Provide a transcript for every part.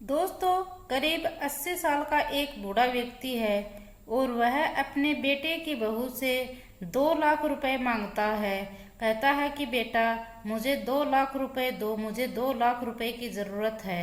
दोस्तों, करीब 80 साल का एक बूढ़ा व्यक्ति है और वह अपने बेटे की बहू से 2 लाख रुपए मांगता है। कहता है कि बेटा, मुझे 2 लाख रुपए दो, मुझे 2 लाख रुपए की जरूरत है।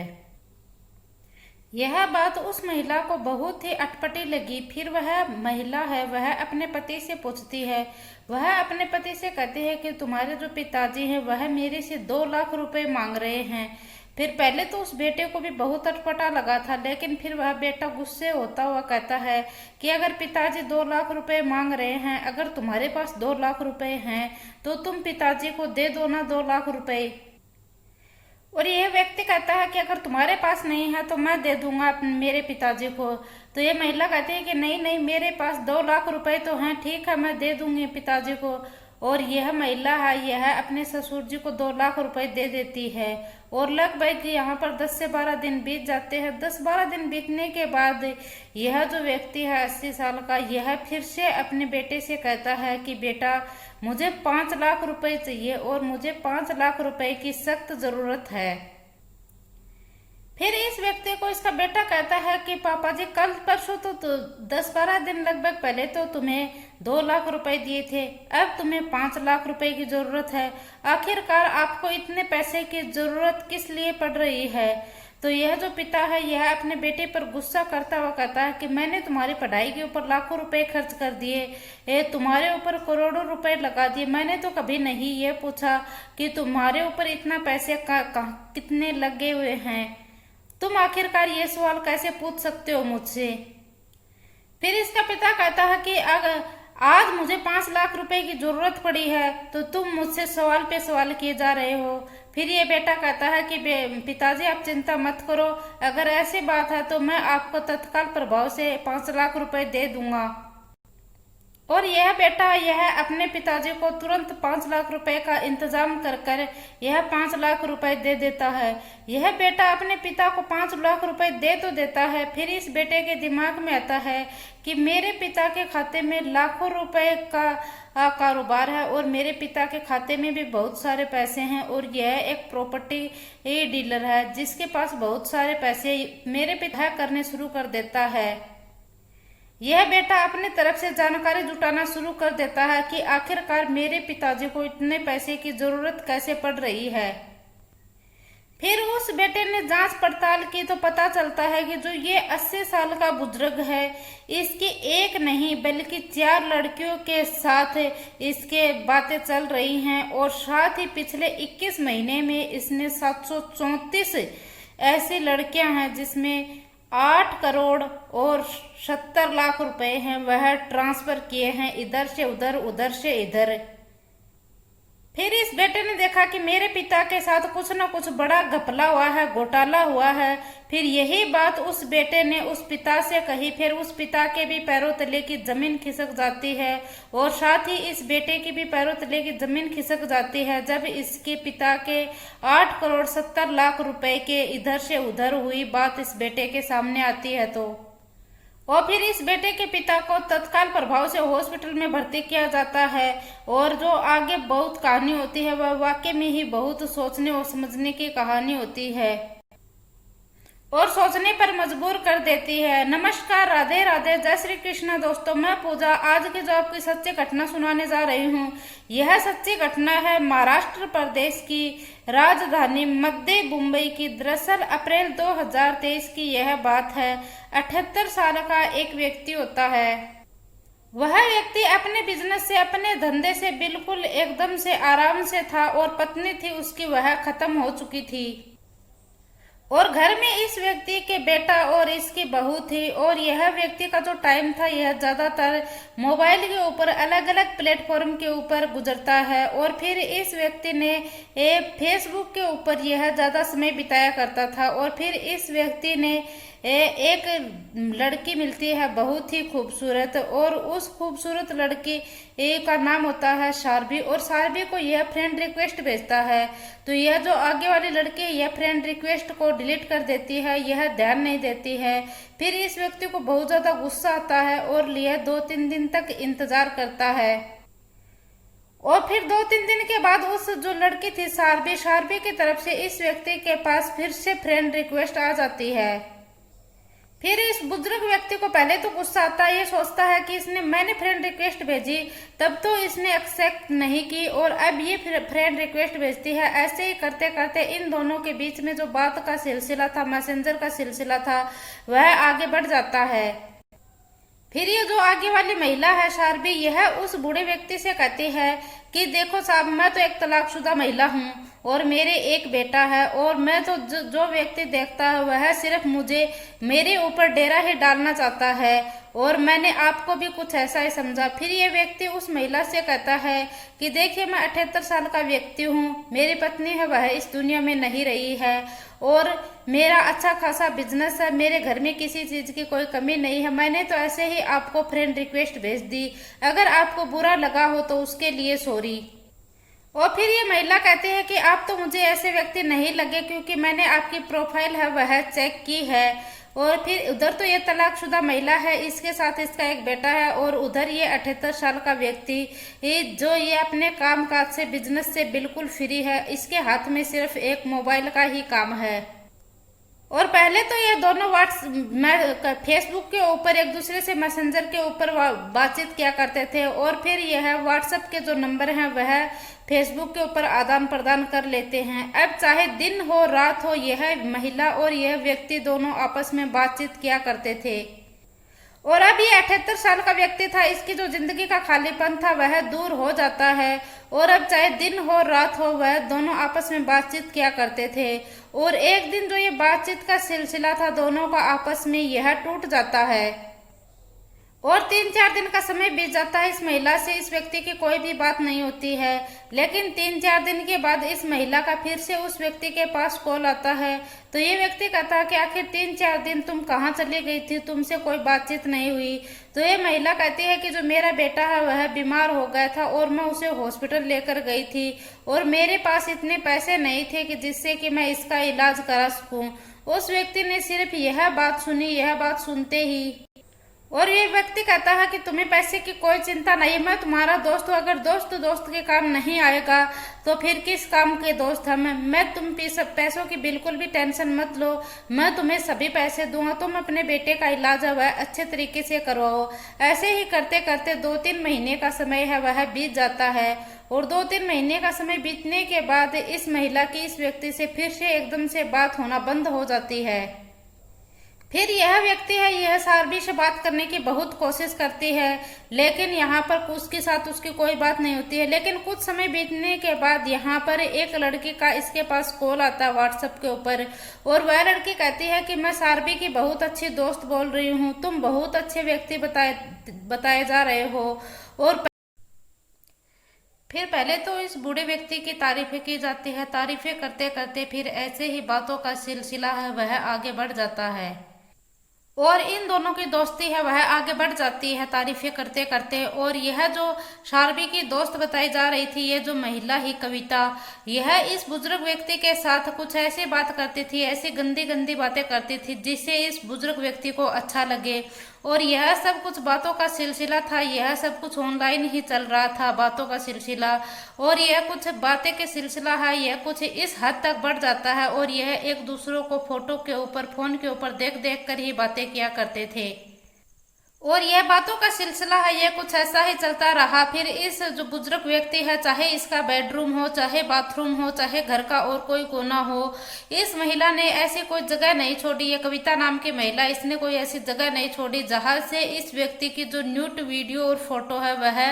यह बात उस महिला को बहुत ही अटपटी लगी। फिर वह महिला है, वह अपने पति से पूछती है। वह अपने पति से कहती है कि तुम्हारे जो पिताजी हैं वह मेरे से 2 लाख रुपए मांग रहे हैं। फिर पहले तो उस बेटे को भी बहुत अटपटा लगा था, लेकिन फिर वह बेटा गुस्से होता हुआ कहता है कि अगर पिताजी 2 लाख रुपए मांग रहे हैं, अगर तुम्हारे पास 2 लाख रुपए हैं तो तुम पिताजी को दे दो ना 2 लाख रुपए। और यह व्यक्ति कहता है कि अगर तुम्हारे पास नहीं है तो मैं दे दूंगा मेरे पिताजी को। तो ये महिला कहती है कि नहीं नहीं, मेरे पास 2 लाख रुपए तो हैं, ठीक है मैं दे दूंगी पिताजी को। और यह महिला है, यह अपने ससुर जी को 2 लाख रुपए दे देती है। और लगभग यहाँ पर 10 से 12 दिन बीत जाते हैं। 10-12 दिन बीतने के बाद यह जो व्यक्ति है 80 साल का, यह फिर से अपने बेटे से कहता है कि बेटा, मुझे 5 लाख रुपए चाहिए और मुझे 5 लाख रुपए की सख्त जरूरत है। फिर इस व्यक्ति को इसका बेटा कहता है कि पापा जी, कल परसों तो 10-12 दिन लगभग पहले तो तुम्हें 2 लाख रुपए दिए थे, अब तुम्हें 5 लाख रुपए की जरूरत है। आखिरकार आपको इतने पैसे की जरूरत किस लिए पड़ रही है? तो यह जो पिता है, यह अपने बेटे पर गुस्सा करता हुआ कहता है कि मैंने तुम्हारी पढ़ाई के ऊपर लाखों रुपए खर्च कर दिए, तुम्हारे ऊपर करोड़ों रुपए लगा दिए। मैंने तो कभी नहीं ये पूछा कि तुम्हारे ऊपर इतना पैसे कितने लगे हुए हैं। तुम आखिरकार ये सवाल कैसे पूछ सकते हो मुझसे? फिर इसका पिता कहता है कि अगर आज मुझे 5 लाख रुपए की जरूरत पड़ी है तो तुम मुझसे सवाल पे सवाल किए जा रहे हो। फिर ये बेटा कहता है कि पिताजी, आप चिंता मत करो, अगर ऐसी बात है तो मैं आपको तत्काल प्रभाव से 5 लाख रुपए दे दूंगा। और यह बेटा यह अपने पिताजी को तुरंत 5 लाख रुपए का इंतजाम कर कर यह 5 लाख रुपए दे देता है। यह बेटा अपने पिता को 5 लाख रुपए दे तो देता है, फिर इस बेटे के दिमाग में आता है कि मेरे पिता के खाते में लाखों रुपए का कारोबार है और मेरे पिता के खाते में भी बहुत सारे पैसे हैं, और यह एक प्रॉपर्टी डीलर है जिसके पास बहुत सारे पैसे। मेरे पिता करने शुरू कर देता है। यह बेटा अपनी तरफ से जानकारी जुटाना शुरू कर देता है कि आखिरकार मेरे पिताजी को इतने पैसे की जरूरत कैसे पड़ रही है। फिर उस बेटे ने जांच पड़ताल की तो पता चलता है कि जो ये 80 साल का बुजुर्ग है, इसकी एक नहीं बल्कि 4 लड़कियों के साथ इसके बातें चल रही हैं, और साथ ही पिछले 21 महीने में इसने 734 ऐसी लड़कियां हैं जिसमें 8 करोड़ और 70 लाख रुपए हैं, वह ट्रांसफर किए हैं इधर से उधर, उधर से इधर। फिर इस बेटे ने देखा कि मेरे पिता के साथ कुछ न कुछ बड़ा घपला हुआ है, घोटाला हुआ है। फिर यही बात उस बेटे ने उस पिता से कही। फिर उस पिता के भी पैरों तले की जमीन खिसक जाती है, और साथ ही इस बेटे की भी पैरों तले की जमीन खिसक जाती है जब इसके पिता के 8 करोड़ 70 लाख रुपए के इधर से उधर हुई बात इस बेटे के सामने आती है। तो और फिर इस बेटे के पिता को तत्काल प्रभाव से हॉस्पिटल में भर्ती किया जाता है, और जो आगे बहुत कहानी होती है वह वाकई में ही बहुत सोचने और समझने की कहानी होती है और सोचने पर मजबूर कर देती है। नमस्कार, राधे राधे, जय श्री कृष्ण। दोस्तों, मैं पूजा आज की जो आपकी सच्ची घटना सुनाने जा रही हूँ, यह सच्ची घटना है महाराष्ट्र प्रदेश की राजधानी मध्य मुंबई की। दरअसल अप्रैल 2023 की यह बात है। 78 साल का एक व्यक्ति होता है। वह व्यक्ति अपने बिजनेस से, अपने धंधे से बिल्कुल एकदम से आराम से था, और पत्नी थी उसकी, वह खत्म हो चुकी थी, और घर में इस व्यक्ति के बेटा और इसकी बहू थी। और यह व्यक्ति का जो टाइम था यह ज्यादातर मोबाइल के ऊपर, अलग अलग प्लेटफॉर्म के ऊपर गुजरता है। और फिर इस व्यक्ति ने फेसबुक के ऊपर यह ज्यादा समय बिताया करता था। और फिर इस व्यक्ति ने एक लड़की मिलती है बहुत ही खूबसूरत, और उस खूबसूरत लड़की का नाम होता है शार्वी, और शार्वी को यह फ्रेंड रिक्वेस्ट भेजता है। तो यह जो आगे वाली लड़की यह फ्रेंड रिक्वेस्ट को डिलीट कर देती है, यह ध्यान नहीं देती है। फिर इस व्यक्ति को बहुत ज्यादा गुस्सा आता है और यह 2-3 दिन तक इंतजार करता है। और फिर 2-3 दिन के बाद उस जो लड़की थी शारबी की तरफ से इस व्यक्ति के पास फिर से फ्रेंड रिक्वेस्ट आ जाती है। फिर इस बुजुर्ग व्यक्ति को पहले तो गुस्सा आता है, ये सोचता है कि मैंने फ्रेंड रिक्वेस्ट भेजी, तब तो इसने एक्सेप्ट नहीं की और अब ये फ्रेंड रिक्वेस्ट भेजती है। ऐसे ही करते करते इन दोनों के बीच में जो बात का सिलसिला था, मैसेंजर का सिलसिला था, वह आगे बढ़ जाता है। फिर ये जो आगे वाली महिला है शारबी, यह उस बूढ़े व्यक्ति से कहती है कि देखो साहब, मैं तो एक तलाकशुदा महिला हूँ और मेरे एक बेटा है, और मैं तो जो व्यक्ति देखता है वह सिर्फ मुझे मेरे ऊपर डेरा ही डालना चाहता है, और मैंने आपको भी कुछ ऐसा ही समझा। फिर ये व्यक्ति उस महिला से कहता है कि देखिए, मैं 78 साल का व्यक्ति हूँ, मेरी पत्नी है वह इस दुनिया में नहीं रही है, और मेरा अच्छा खासा बिजनेस है, मेरे घर में किसी चीज की कोई कमी नहीं है, मैंने तो ऐसे ही आपको फ्रेंड रिक्वेस्ट भेज दी, अगर आपको बुरा लगा हो तो उसके लिए सॉरी। और फिर ये महिला कहती है कि आप तो मुझे ऐसे व्यक्ति नहीं लगे, क्योंकि मैंने आपकी प्रोफाइल है वह चेक की है, और फिर उधर तो ये तलाकशुदा महिला है, इसके साथ इसका एक बेटा है, और उधर ये 78 साल का व्यक्ति जो ये अपने काम काज से, बिजनेस से बिल्कुल फ्री है, इसके हाथ में सिर्फ एक मोबाइल का ही काम है। और पहले तो ये दोनों फेसबुक के ऊपर एक दूसरे से मैसेंजर के ऊपर बातचीत किया करते थे, और फिर यह व्हाट्सएप के जो नंबर हैं वह फेसबुक के ऊपर आदान प्रदान कर लेते हैं। अब चाहे दिन हो रात हो, यह महिला और यह व्यक्ति दोनों आपस में बातचीत किया करते थे। और अब ये 78 साल का व्यक्ति था, इसकी जो जिंदगी का खालीपन था वह दूर हो जाता है, और अब चाहे दिन हो रात हो, वह दोनों आपस में बातचीत किया करते थे। और एक दिन जो ये बातचीत का सिलसिला था दोनों का आपस में, यह टूट जाता है, और 3-4 दिन का समय बीत जाता है। इस महिला से इस व्यक्ति की कोई भी बात नहीं होती है, लेकिन 3-4 दिन के बाद इस महिला का फिर से उस व्यक्ति के पास कॉल आता है। तो ये व्यक्ति कहता है कि आखिर 3-4 दिन तुम कहाँ चली गई थी, तुमसे कोई बातचीत नहीं हुई। तो ये महिला कहती है कि जो मेरा बेटा है वह बीमार हो गया था और मैं उसे हॉस्पिटल लेकर गई थी, और मेरे पास इतने पैसे नहीं थे कि जिससे कि मैं इसका इलाज करा सकूं। उस व्यक्ति ने सिर्फ यह बात सुनी, यह बात सुनते ही, और ये व्यक्ति कहता है कि तुम्हें पैसे की कोई चिंता नहीं, मैं तुम्हारा दोस्त हूँ, अगर दोस्त दोस्त के काम नहीं आएगा तो फिर किस काम के दोस्त हम। मैं तुम पैसों की बिल्कुल भी टेंशन मत लो, मैं तुम्हें सभी पैसे दूंगा, तुम अपने बेटे का इलाज है वह अच्छे तरीके से करवाओ। ऐसे ही करते करते 2-3 महीने का समय है वह बीत जाता है, और 2-3 महीने का समय बीतने के बाद इस महिला की इस व्यक्ति से फिर से एकदम से बात होना बंद हो जाती है। फिर यह व्यक्ति है, यह शारबी से बात करने की बहुत कोशिश करती है, लेकिन यहाँ पर उसके साथ उसकी कोई बात नहीं होती है। लेकिन कुछ समय बीतने के बाद यहाँ पर एक लड़की का इसके पास कॉल आता है व्हाट्सएप के ऊपर, और वह लड़की कहती है कि मैं शारबी की बहुत अच्छी दोस्त बोल रही हूँ, तुम बहुत अच्छे व्यक्ति बताए जा रहे हो। और फिर पहले तो इस बूढ़े व्यक्ति की तारीफें की जाती है, तारीफें करते करते फिर ऐसे ही बातों का सिलसिला है वह आगे बढ़ जाता है, और इन दोनों की दोस्ती है वह आगे बढ़ जाती है तारीफें करते करते। और यह जो शारबी की दोस्त बताई जा रही थी, ये जो महिला ही कविता, यह इस बुजुर्ग व्यक्ति के साथ कुछ ऐसी बात करती थी, ऐसी गंदी गंदी बातें करती थी जिससे इस बुजुर्ग व्यक्ति को अच्छा लगे। और यह सब कुछ बातों का सिलसिला था, यह सब कुछ ऑनलाइन ही चल रहा था बातों का सिलसिला, और यह कुछ बातें के सिलसिला है, यह कुछ इस हद तक बढ़ जाता है, और यह एक दूसरों को फोटो के ऊपर, फोन के ऊपर देख देख कर ही बातें किया करते थे। और यह बातों का सिलसिला है, यह कुछ ऐसा ही चलता रहा। फिर इस जो बुजुर्ग व्यक्ति है, चाहे इसका बेडरूम हो, चाहे बाथरूम हो, चाहे घर का और कोई कोना हो, इस महिला ने ऐसी कोई जगह नहीं छोड़ी, ये कविता नाम की महिला, इसने कोई ऐसी जगह नहीं छोड़ी जहां से इस व्यक्ति की जो न्यूड वीडियो और फोटो है वह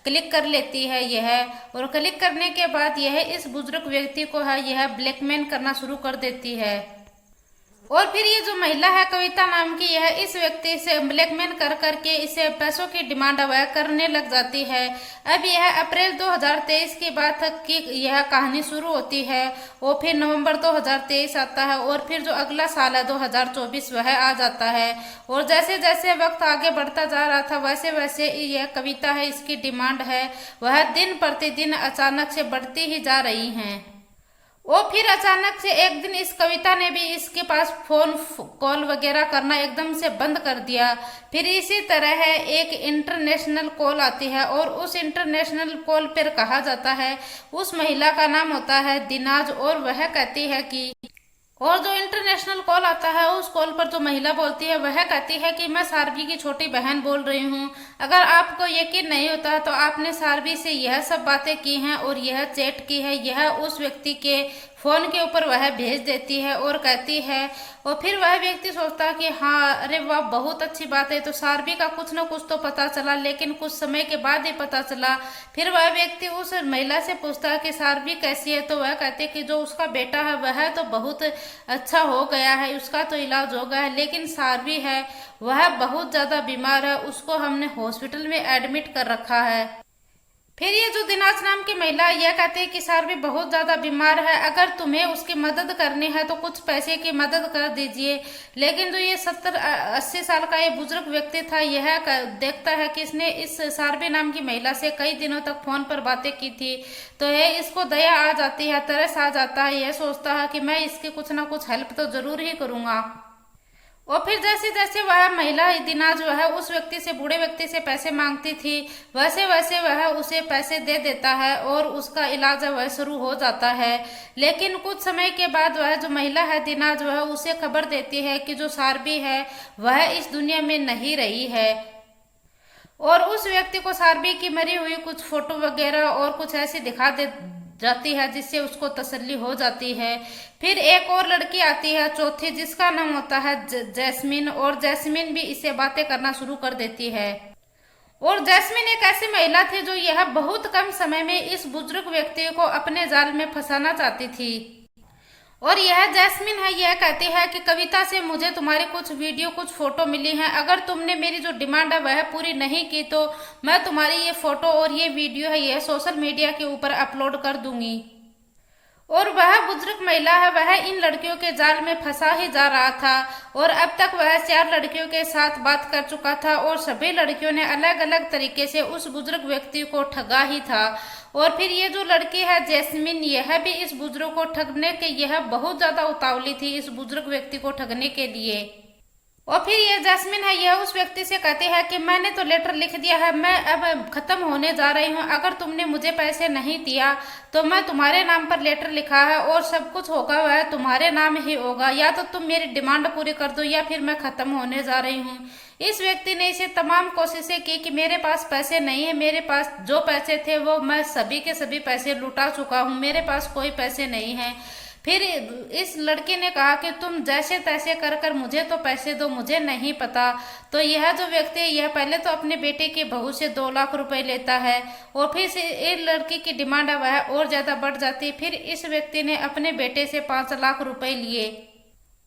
क्लिक कर लेती है यह। और क्लिक करने के बाद यह इस बुजुर्ग व्यक्ति को है यह ब्लैकमेल करना शुरू कर देती है। और फिर ये जो महिला है कविता नाम की, यह इस व्यक्ति से ब्लैकमेल कर करके इसे पैसों की डिमांड वह करने लग जाती है। अब यह अप्रैल 2023 की बात की यह कहानी शुरू होती है, और फिर नवंबर 2023 आता है, और फिर जो अगला साल है 2024 वह आ जाता है। और जैसे जैसे वक्त आगे बढ़ता जा रहा था वैसे वैसे यह कविता है, इसकी डिमांड है वह दिन प्रतिदिन अचानक से बढ़ती ही जा रही हैं। और फिर अचानक से एक दिन इस कविता ने भी इसके पास फोन कॉल वगैरह करना एकदम से बंद कर दिया। फिर इसी तरह है एक इंटरनेशनल कॉल आती है और उस इंटरनेशनल कॉल पर कहा जाता है, उस महिला का नाम होता है दिनाज, और वह कहती है कि, और जो इंटरनेशनल कॉल आता है उस कॉल पर जो महिला बोलती है वह कहती है कि मैं सारवी की छोटी बहन बोल रही हूँ। अगर आपको यकीन नहीं होता तो आपने सारवी से यह सब बातें की हैं और यह चैट की है, यह उस व्यक्ति के फोन के ऊपर वह भेज देती है और कहती है। और फिर वह व्यक्ति सोचता है कि हाँ, अरे वाह, बहुत अच्छी बात है। तो सारवी का कुछ न कुछ तो पता चला, लेकिन कुछ समय के बाद ही पता चला। फिर वह व्यक्ति उस महिला से पूछता है कि सारवी कैसी है, तो वह कहते हैं कि जो उसका बेटा है वह तो बहुत अच्छा हो गया है, उसका तो इलाज हो गया है, लेकिन सारवी है वह बहुत ज्यादा बीमार है, उसको हमने हॉस्पिटल में एडमिट कर रखा है। फिर ये जो दिनाज नाम की महिला यह कहती है कि सारवी बहुत ज्यादा बीमार है, अगर तुम्हें उसकी मदद करनी है तो कुछ पैसे की मदद कर दीजिए। लेकिन जो ये 70-80 साल का ये बुजुर्ग व्यक्ति था, यह देखता है कि इसने इस सारवी नाम की महिला से कई दिनों तक फोन पर बातें की थी, तो यह इसको दया आ जाती है, तरस आ जाता है। यह सोचता है कि मैं इसकी कुछ ना कुछ हेल्प तो जरूर ही करूंगा। और फिर जैसे जैसे वह महिला दिनाज वह उस व्यक्ति से, बूढ़े व्यक्ति से पैसे मांगती थी, वैसे वैसे वह उसे पैसे दे देता है और उसका इलाज वह शुरू हो जाता है। लेकिन कुछ समय के बाद वह जो महिला है दिनाज वह उसे खबर देती है कि जो सारवी है वह इस दुनिया में नहीं रही है, और उस व्यक्ति को सारवी की मरी हुई कुछ फोटो वगैरह और कुछ ऐसे दिखा दे जाती है, जिससे उसको तसल्ली हो जाती है। फिर एक और लड़की आती है चौथी, जिसका नाम होता है जैस्मिन, और जैस्मिन भी इससे बातें करना शुरू कर देती है। और जैस्मिन एक ऐसी महिला थी जो यह बहुत कम समय में इस बुजुर्ग व्यक्ति को अपने जाल में फंसाना चाहती थी। और यह जैस्मिन है, यह कहती है कि कविता से मुझे तुम्हारी कुछ वीडियो, कुछ फोटो मिली हैं, अगर तुमने मेरी जो डिमांड है वह पूरी नहीं की तो मैं तुम्हारी ये फोटो और ये वीडियो है यह सोशल मीडिया के ऊपर अपलोड कर दूंगी। और वह बुजुर्ग महिला है, वह इन लड़कियों के जाल में फंसा ही जा रहा था, और अब तक वह 4 लड़कियों के साथ बात कर चुका था, और सभी लड़कियों ने अलग अलग तरीके से उस बुजुर्ग व्यक्ति को ठगा ही था। और फिर ये जो लड़की है जैस्मिन, यह भी इस बुजुर्ग को ठगने के, यह बहुत ज्यादा उतावली थी इस बुजुर्ग व्यक्ति को ठगने के लिए। और फिर ये जैस्मिन है, यह उस व्यक्ति से कहती है कि मैंने तो लेटर लिख दिया है, मैं अब खत्म होने जा रही हूँ, अगर तुमने मुझे पैसे नहीं दिया तो मैं तुम्हारे नाम पर लेटर लिखा है और सब कुछ होगा वह तुम्हारे नाम ही होगा, या तो तुम मेरी डिमांड पूरी कर दो या फिर मैं खत्म होने जा रही हूँ। इस व्यक्ति ने इसे तमाम कोशिशें की कि मेरे पास पैसे नहीं है, मेरे पास जो पैसे थे वो मैं सभी के सभी पैसे लुटा चुका हूँ, मेरे पास कोई पैसे नहीं है। फिर इस लड़के ने कहा कि तुम जैसे तैसे कर कर मुझे तो पैसे दो, मुझे नहीं पता। तो यह जो व्यक्ति है यह पहले तो अपने बेटे की बहू से 2 लाख रुपए लेता है, और फिर से इस लड़की की डिमांड है वह और ज्यादा बढ़ जाती है। फिर इस व्यक्ति ने अपने बेटे से 5 लाख रुपए लिए,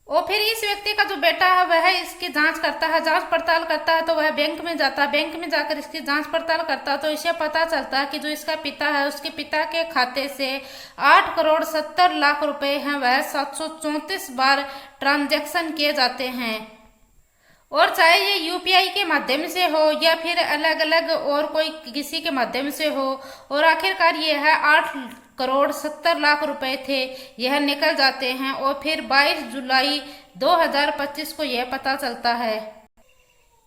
और फिर इस व्यक्ति का जो बेटा है वह इसकी जांच करता है, जांच पड़ताल करता है। तो वह बैंक में जाता है, बैंक में जाकर इसकी जांच पड़ताल करता है, तो इसे पता चलता है कि जो इसका पिता है उसके पिता के खाते से 8,70,00,000 रुपए हैं वह 734 बार ट्रांजैक्शन किए जाते हैं, और चाहे ये यूपीआई के माध्यम से हो या फिर अलग अलग और कोई किसी के माध्यम से हो। और आखिरकार ये है 8,70,00,000 रुपए थे यह निकल जाते हैं। और फिर 22 जुलाई 2025 को यह पता चलता है।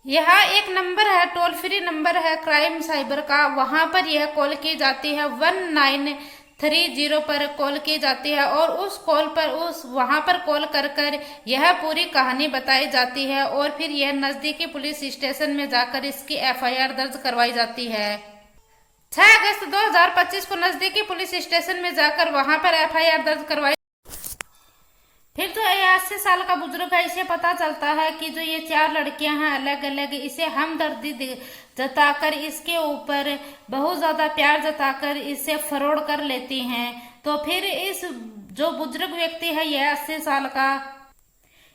यहाँ एक नंबर है, टोल फ्री नंबर है क्राइम साइबर का, वहां पर यह कॉल की जाती है 1930 पर कॉल की जाती है, और उस कॉल पर वहां पर कॉल कर कर यह पूरी कहानी बताई जाती है। और फिर यह नजदीकी पुलिस स्टेशन में जाकर इसकी एफआईआर दर्ज करवाई जाती है। 6 अगस्त 2025 को नजदीकी पुलिस स्टेशन में जाकर वहां पर एफआईआर दर्ज करवाई। फिर जो 80 साल का बुजुर्ग है, इसे पता चलता है कि जो ये 4 लड़कियां हैं अलग अलग, इसे हमदर्दी जताकर इसके ऊपर बहुत ज्यादा प्यार जताकर इसे फरोड़ कर लेती हैं। तो फिर इस जो बुजुर्ग व्यक्ति है यह 80 साल का,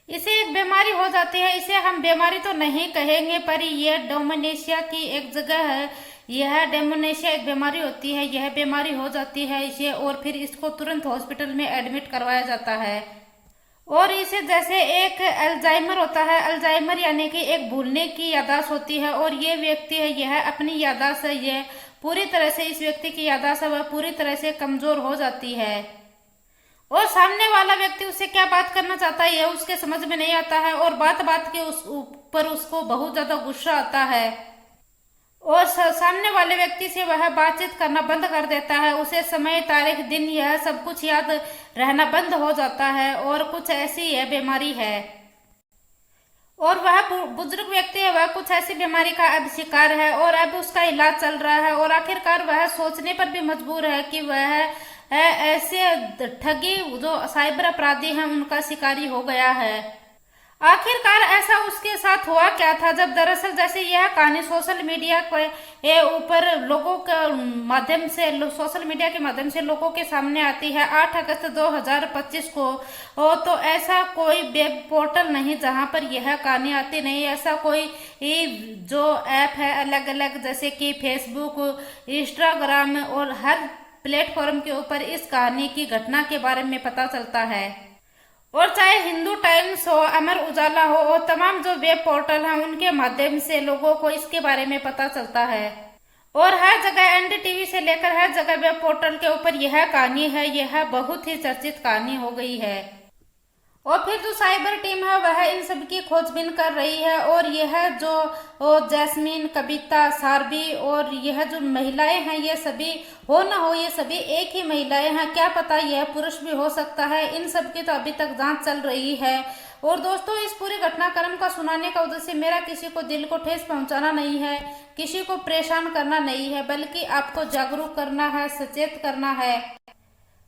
इसे एक बीमारी हो जाती है। इसे हम बीमारी तो नहीं कहेंगे, पर यह डोमिनेशिया की एक जगह है, यह डेमोनेशिया एक बीमारी होती है, यह बीमारी हो जाती है इसे, और फिर इसको तुरंत हॉस्पिटल में एडमिट करवाया जाता है। और इसे जैसे एक अल्जाइमर होता है, अल्जाइमर यानी कि एक भूलने की याददाश्त होती है, और ये व्यक्ति है यह अपनी याददाश्त है यह पूरी तरह से, इस व्यक्ति की याददाश्त है वह पूरी तरह से कमजोर हो जाती है। और सामने वाला व्यक्ति उससे क्या बात करना चाहता है यह उसके समझ में नहीं आता है, और बात बात के उस ऊपर उसको बहुत ज्यादा गुस्सा आता है, और सामने वाले व्यक्ति से वह बातचीत करना बंद कर देता है। उसे समय, तारीख, दिन, यह सब कुछ याद रहना बंद हो जाता है, और कुछ ऐसी यह बीमारी है। और वह बुजुर्ग व्यक्ति है, वह कुछ ऐसी बीमारी का अब शिकार है, और अब उसका इलाज चल रहा है, और आखिरकार वह सोचने पर भी मजबूर है कि वह ऐसे ठगी जो साइबर अपराधी हैं उनका शिकारी हो गया है। आखिरकार ऐसा उसके साथ हुआ क्या था, जब दरअसल जैसे यह कहानी सोशल मीडिया के ऊपर लोगों के माध्यम से, सोशल मीडिया के माध्यम से लोगों के सामने आती है 8 अगस्त 2025 को, तो ऐसा कोई वेब पोर्टल नहीं जहां पर यह कहानी आती नहीं। ऐसा कोई जो ऐप है अलग अलग, जैसे कि फेसबुक, इंस्टाग्राम, और हर प्लेटफॉर्म के ऊपर इस कहानी की घटना के बारे में पता चलता है। और चाहे हिंदू टाइम्स हो, अमर उजाला हो, और तमाम जो वेब पोर्टल हैं उनके माध्यम से लोगों को इसके बारे में पता चलता है। और हर जगह एनडीटीवी से लेकर हर जगह वेब पोर्टल के ऊपर यह कहानी है, यह बहुत ही चर्चित कहानी हो गई है। और फिर जो साइबर टीम है वह इन सब की खोजबीन कर रही है, और यह जो जैस्मीन, कविता, सारभी और यह जो महिलाएं हैं, ये सभी हो ना हो ये सभी एक ही महिलाएं हैं, क्या पता यह पुरुष भी हो सकता है। इन सब की तो अभी तक जांच चल रही है। और दोस्तों, इस पूरे घटनाक्रम का सुनाने का उद्देश्य मेरा किसी को दिल को ठेस पहुंचाना नहीं है, किसी को परेशान करना नहीं है, बल्कि आपको जागरूक करना है, सचेत करना है।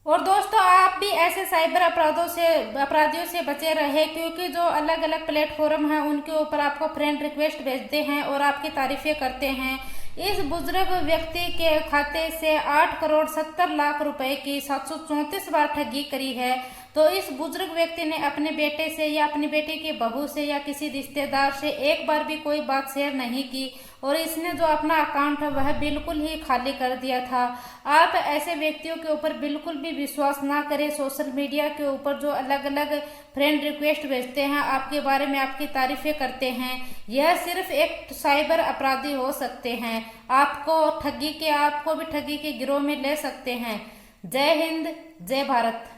और दोस्तों, आप भी ऐसे साइबर अपराधियों से बचे रहे, क्योंकि जो अलग अलग प्लेटफॉर्म हैं उनके ऊपर आपको फ्रेंड रिक्वेस्ट भेजते हैं और आपकी तारीफें करते हैं। इस बुजुर्ग व्यक्ति के खाते से 8,70,00,000 रुपए की 734 बार ठगी करी है। तो इस बुजुर्ग व्यक्ति ने अपने बेटे से या अपनी बेटी की बहू से या किसी रिश्तेदार से एक बार भी कोई बात शेयर नहीं की, और इसने जो अपना अकाउंट है वह बिल्कुल ही खाली कर दिया था। आप ऐसे व्यक्तियों के ऊपर बिल्कुल भी विश्वास ना करें। सोशल मीडिया के ऊपर जो अलग अलग फ्रेंड रिक्वेस्ट भेजते हैं, आपके बारे में आपकी तारीफें करते हैं, यह सिर्फ एक साइबर अपराधी हो सकते हैं। आपको भी ठगी के गिरोह में ले सकते हैं। जय हिंद, जय भारत।